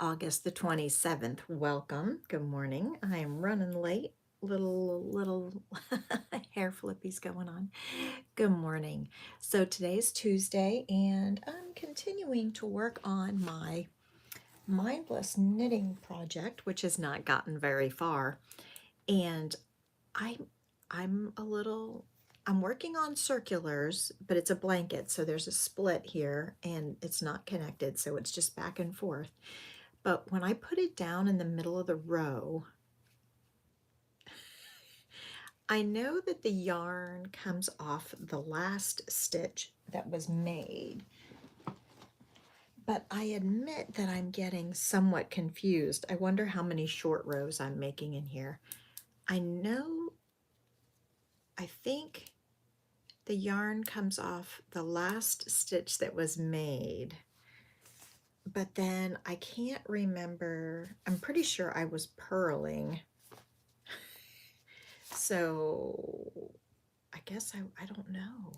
August the 27th. Welcome. Good morning. I am running late. Little hair flippies going on. Good morning. So today's Tuesday, and I'm continuing to work on my mindless knitting project, which has not gotten very far. And I I'm a little I'm working on circulars, but it's a blanket, so there's a split here and it's not connected, so it's just back and forth. But when I put it down in the middle of the row, I know that the yarn comes off the last stitch that was made, but I admit that I'm getting somewhat confused. I wonder how many short rows I'm making in here. I think the yarn comes off the last stitch that was made, but then I can't remember. I'm pretty sure I was purling. So I guess I don't know.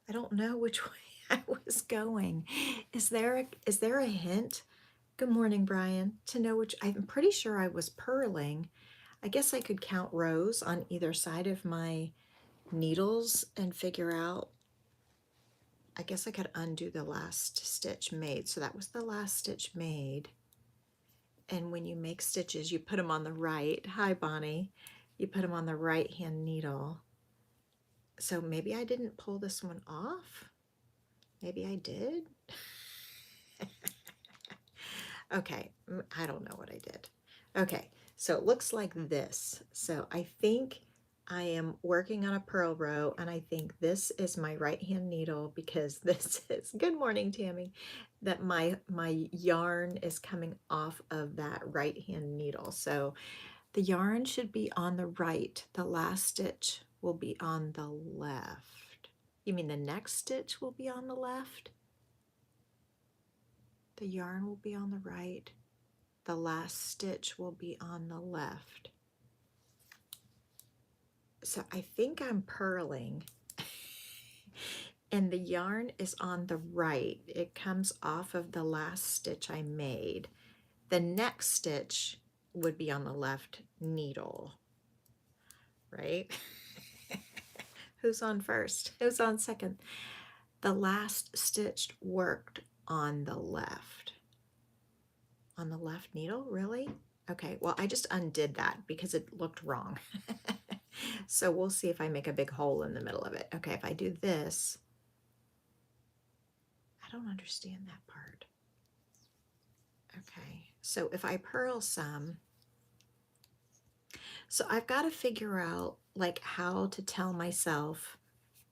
I don't know which way I was going. Is there a hint? Good morning, Brian. To know which, I'm pretty sure I was purling. I guess I could count rows on either side of my needles and figure out. I guess I could undo the last stitch made. So that was the last stitch made. And when you make stitches, you put them on the right. Hi, Bonnie. You put them on the right hand needle. So maybe I didn't pull this one off. Maybe I did. Okay, I don't know what I did. Okay, so it looks like this. So I think I am working on a purl row, and I think this is my right hand needle because this is, good morning, Tammy, that my yarn is coming off of that right hand needle. So the yarn should be on the right. The last stitch will be on the left. You mean the next stitch will be on the left? The yarn will be on the right. The last stitch will be on the left. So I think I'm purling and the yarn is on the right. It comes off of the last stitch I made. The next stitch would be on the left needle, right? Who's on first? Who's on second? The last stitch worked on the left. On the left needle, really? Okay, well, I just undid that because it looked wrong. So we'll see if I make a big hole in the middle of it. Okay, if I do this, I don't understand that part. Okay, so if I purl some, so I've got to figure out like how to tell myself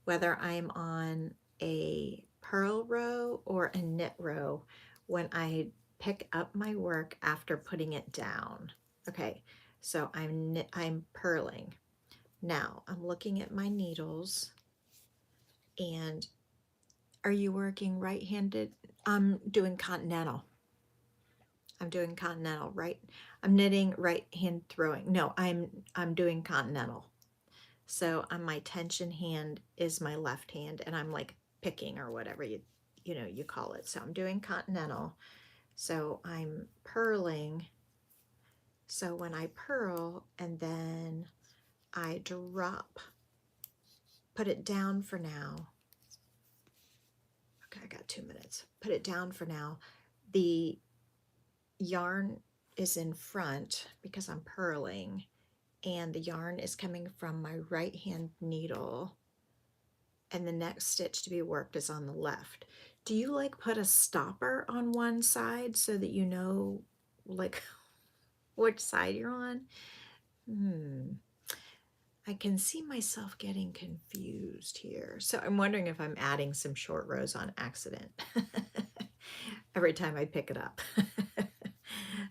whether I'm on a purl row or a knit row when I pick up my work after putting it down. Okay, so I'm purling. Now I'm looking at my needles, and are you working right-handed? I'm doing continental. I'm doing continental, right? I'm knitting right hand throwing. No, I'm doing continental. So on my tension hand is my left hand, and I'm like picking or whatever you call it. So I'm doing continental. So I'm purling. So when I purl and then I drop, put it down for now. Okay, I got 2 minutes. Put it down for now. The yarn is in front because I'm purling, and the yarn is coming from my right hand needle, and the next stitch to be worked is on the left. Do you like put a stopper on one side so that you know like which side you're on? I can see myself getting confused here. So I'm wondering if I'm adding some short rows on accident every time I pick it up.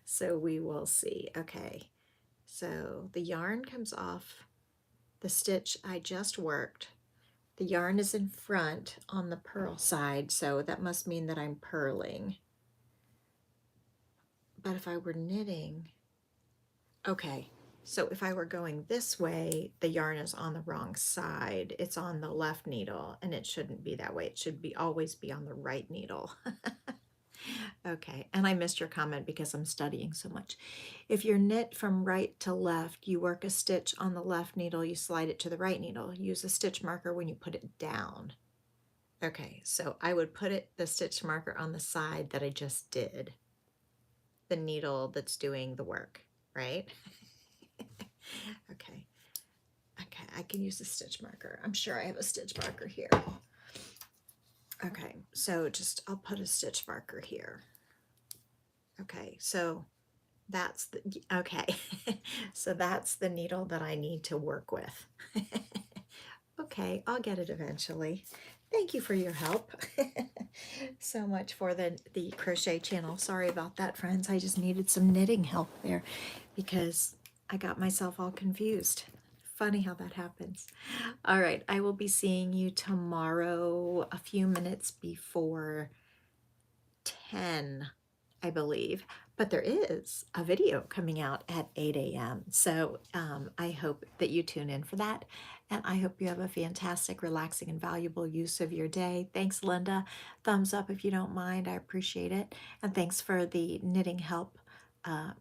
So we will see. Okay, so the yarn comes off the stitch I just worked. The yarn is in front on the purl side, so that must mean that I'm purling. But if I were knitting, okay, so if I were going this way, the yarn is on the wrong side. It's on the left needle, and it shouldn't be that way. It should be always be on the right needle. Okay, and I missed your comment because I'm studying so much. If you're knit from right to left, you work a stitch on the left needle, you slide it to the right needle. Use a stitch marker when you put it down. Okay, so I would put the stitch marker on the side that I just did, the needle that's doing the work, right? Okay, okay, I can use a stitch marker. I'm sure I have a stitch marker here. Okay, so I'll put a stitch marker here. Okay, so that's okay. So that's the needle that I need to work with. Okay, I'll get it eventually. Thank you for your help. So much for the crochet channel. Sorry about that, friends. I just needed some knitting help there because I got myself all confused. Funny how that happens. All right, I will be seeing you tomorrow a few minutes before 10, I believe. But there is a video coming out at 8 a.m. So I hope that you tune in for that. And I hope you have a fantastic, relaxing, and valuable use of your day. Thanks, Linda. Thumbs up if you don't mind. I appreciate it. And thanks for the knitting help,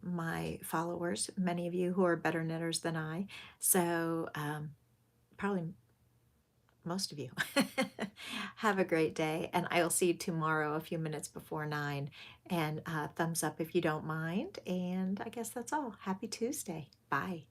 my followers, many of you who are better knitters than I. So probably most of you. Have a great day, and I will see you tomorrow a few minutes before 9. And thumbs up if you don't mind. And I guess that's all. Happy Tuesday. Bye.